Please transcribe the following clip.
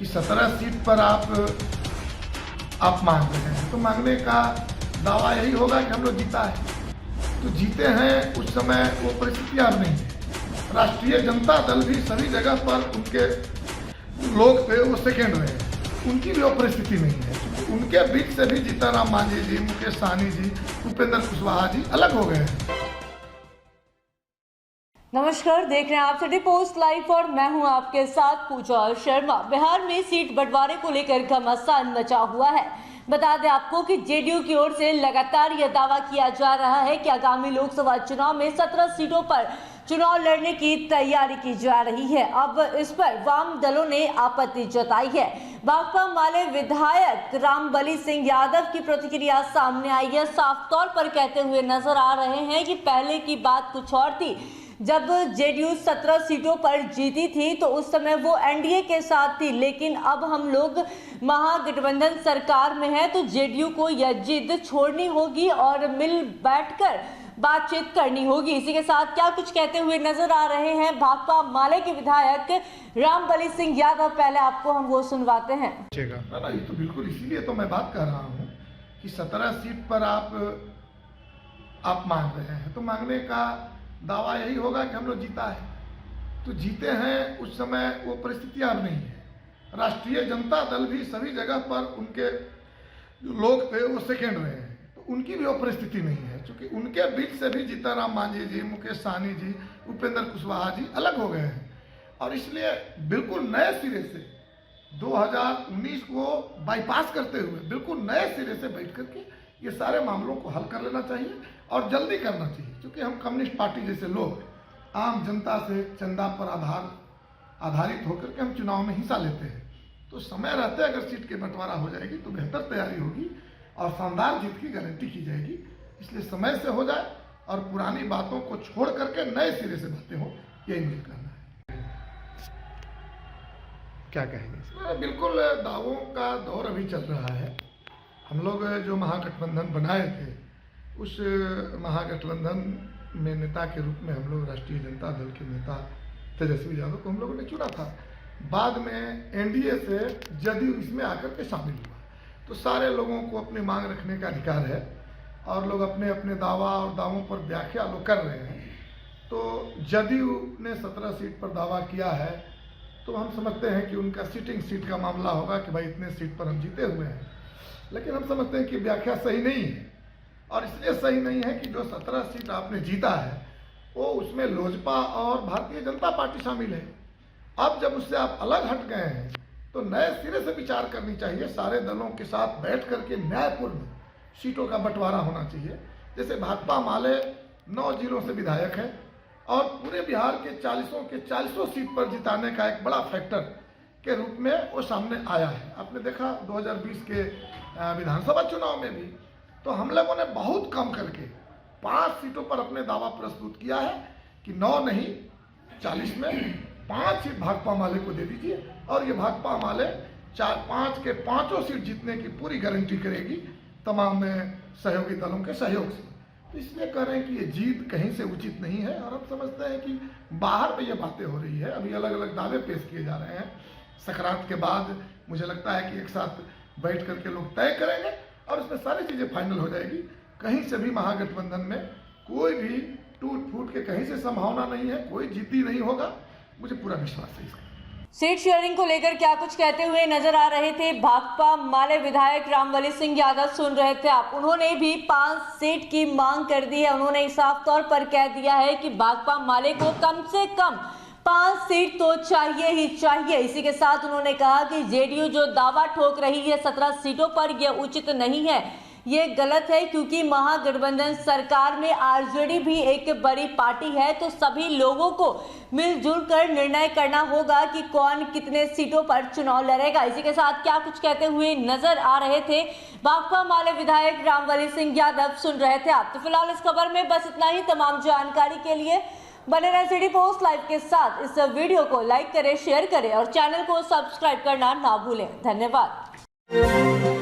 कि 17 सीट पर आप मांग रहे हैं, तो मांगने का दावा यही होगा कि हम लोग जीता है। तो जीते हैं उस समय वो परिस्थितियां अब नहीं है। राष्ट्रीय जनता दल भी सभी जगह पर उनके लोग थे, वो सेकेंड रहे, उनकी भी वो परिस्थिति नहीं है। उनके बीच से भी जीतनराम मांझी जी, मुकेश सहनी जी, उपेंद्र कुशवाहा जी अलग हो गए हैं। नमस्कार, देख रहे हैं आप सिटी पोस्ट लाइव और मैं हूं आपके साथ पूजा शर्मा। बिहार में सीट बंटवारे को लेकर घमासान मचा हुआ है। बता दें आपको कि जेडीयू की ओर से लगातार यह दावा किया जा रहा है कि आगामी लोकसभा चुनाव में 17 सीटों पर चुनाव लड़ने की तैयारी की जा रही है। अब इस पर वाम दलों ने आपत्ति जताई है। भाकपा माले विधायक रामबली सिंह यादव की प्रतिक्रिया सामने आई है। साफ तौर पर कहते हुए नजर आ रहे हैं कि पहले की बात कुछ और थी। जब जेडीयू 17 सीटों पर जीती थी तो उस समय वो एनडीए के साथ थी, लेकिन अब हम लोग महागठबंधन सरकार में है तो जेडीयू को यह जिद छोड़नी होगी और मिल बैठकर बातचीत करनी होगी। इसी के साथ क्या कुछ कहते हुए नजर आ रहे हैं भाकपा माले के विधायक रामबली सिंह यादव, पहले आपको हम वो सुनवाते हैं। ये तो बिल्कुल इसीलिए तो मैं बात कर रहा हूँ कि 17 सीट पर आप मांग रहे हैं, तो मांगने का दावा यही होगा कि हम लोग जीता है। तो जीते हैं उस समय वो परिस्थितियां अब नहीं है। राष्ट्रीय जनता दल भी सभी जगह पर उनके जो लोग थे वो सेकेंड रहे हैं, तो उनकी भी वो परिस्थिति नहीं है। क्योंकि उनके बीच से भी जीतनराम मांझी जी, मुकेश सहनी जी, उपेंद्र कुशवाहा जी अलग हो गए हैं। और इसलिए बिल्कुल नए सिरे से 2019 को बाईपास करते हुए बिल्कुल नए सिरे से बैठ करके ये सारे मामलों को हल कर लेना चाहिए और जल्दी करना चाहिए। क्योंकि हम कम्युनिस्ट पार्टी जैसे लोग आम जनता से चंदा पर आधारित होकर के हम चुनाव में हिस्सा लेते हैं। तो समय रहते अगर सीट के बंटवारा हो जाएगी तो बेहतर तैयारी होगी और शानदार जीत की गारंटी की जाएगी। इसलिए समय से हो जाए और पुरानी बातों को छोड़ करके नए सिरे से बातें हो, यही मुझे करना है। क्या कहेंगे? बिल्कुल दावों का दौर अभी चल रहा है। हम लोग जो महागठबंधन बनाए थे उस महागठबंधन में नेता के रूप में हम लोग राष्ट्रीय जनता दल के नेता तेजस्वी यादव को हम लोगों ने चुना था। बाद में एनडीए से जदयू इसमें आकर के शामिल हुआ। तो सारे लोगों को अपनी मांग रखने का अधिकार है और लोग अपने अपने दावा और दावों पर व्याख्या लोग कर रहे हैं। तो जदयू ने 17 सीट पर दावा किया है तो हम समझते हैं कि उनका सीटिंग सीट का मामला होगा कि भाई इतने सीट पर हम जीते हुए हैं। लेकिन हम समझते हैं कि व्याख्या सही नहीं है और इसलिए सही नहीं है कि जो 17 सीट आपने जीता है वो उसमें लोजपा और भारतीय जनता पार्टी शामिल है। अब जब उससे आप अलग हट गए हैं तो नए सिरे से विचार करनी चाहिए। सारे दलों के साथ बैठ करके न्यायपूर्ण सीटों का बंटवारा होना चाहिए। जैसे भाकपा माले 9 जिलों से विधायक है और पूरे बिहार के 40 सीट पर जिताने का एक बड़ा फैक्टर के रूप में वो सामने आया है। आपने देखा 2020 के विधानसभा चुनाव में भी तो हम लोगों ने बहुत कम करके 5 सीटों पर अपने दावा प्रस्तुत किया है कि 9 नहीं 40 में 5 सीट भाकपा माले को दे दीजिए और ये भाकपा माले 5 के 5 सीट जीतने की पूरी गारंटी करेगी तमाम सहयोगी दलों के सहयोग से। तो इसलिए कह रहे हैं कि ये जीत कहीं से उचित नहीं है और हम समझते हैं कि बाहर में ये बातें हो रही है। अभी अलग अलग दावे पेश किए जा रहे हैं। संक्रांत के बाद मुझे लगता है कि एक साथ बैठ करके लोग तय करेंगे और इसमें सारी चीजें फाइनल हो जाएगी। कहीं से भी महागठबंधन में कोई भी टूट फूट के कहीं से संभावना नहीं है, कोई जीती नहीं होगा, मुझे पूरा विश्वास है इसका। सीट शेयरिंग को लेकर क्या कुछ कहते हुए नजर आ रहे थे भाकपा माले विधायक रामबली सिंह यादव, सुन रहे थे आप। उन्होंने भी 5 सीट की मांग कर दी है। उन्होंने साफ तौर पर कह दिया है कि भाकपा माले को कम से कम 5 सीट तो चाहिए ही चाहिए। इसी के साथ उन्होंने कहा कि जेडीयू जो दावा ठोक रही है 17 सीटों पर, यह उचित नहीं है, ये गलत है, क्योंकि महागठबंधन सरकार में आरजेडी भी एक बड़ी पार्टी है। तो सभी लोगों को मिलजुल कर निर्णय करना होगा कि कौन कितने सीटों पर चुनाव लड़ेगा। इसी के साथ क्या कुछ कहते हुए नजर आ रहे थे भाकपा माले विधायक रामबली सिंह यादव, सुन रहे थे आप। तो फिलहाल इस खबर में बस इतना ही। तमाम जानकारी के लिए बने रहें सिटी पोस्ट लाइव के साथ। इस वीडियो को लाइक करें, शेयर करें और चैनल को सब्सक्राइब करना ना भूलें। धन्यवाद।